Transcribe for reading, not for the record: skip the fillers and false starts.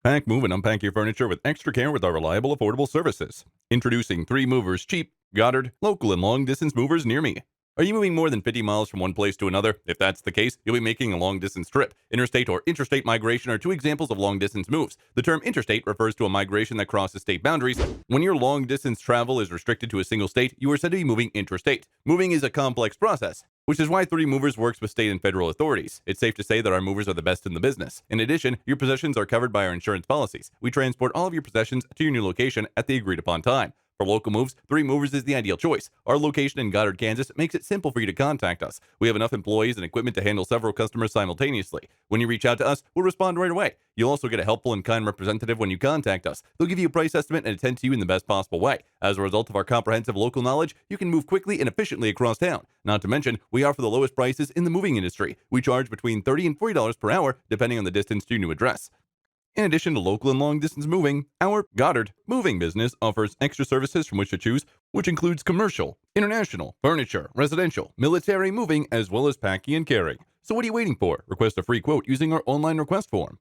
Pack, move, and unpack your furniture with extra care with our reliable, affordable services. Introducing 3 Movers Cheap, Goddard, local and long-distance movers near me. Are you moving more than 50 miles from one place to another? If that's the case, you'll be making a long-distance trip. Interstate or interstate migration are 2 examples of long-distance moves. The term interstate refers to a migration that crosses state boundaries. When your long-distance travel is restricted to a single state, you are said to be moving interstate. Moving is a complex process, which is why 3 Movers works with state and federal authorities. It's safe to say that our movers are the best in the business. In addition, your possessions are covered by our insurance policies. We transport all of your possessions to your new location at the agreed upon time. For local moves, 3 Movers is the ideal choice. Our location in Goddard, Kansas makes it simple for you to contact us. We have enough employees and equipment to handle several customers simultaneously. When you reach out to us, we'll respond right away. You'll also get a helpful and kind representative when you contact us. They'll give you a price estimate and attend to you in the best possible way. As a result of our comprehensive local knowledge, you can move quickly and efficiently across town. Not to mention, we offer the lowest prices in the moving industry. We charge between $30 and $40 per hour, depending on the distance to your new address. In addition to local and long-distance moving, our Goddard moving business offers extra services from which to choose, which includes commercial, international, furniture, residential, military moving, as well as packing and carrying. So what are you waiting for? Request a free quote using our online request form.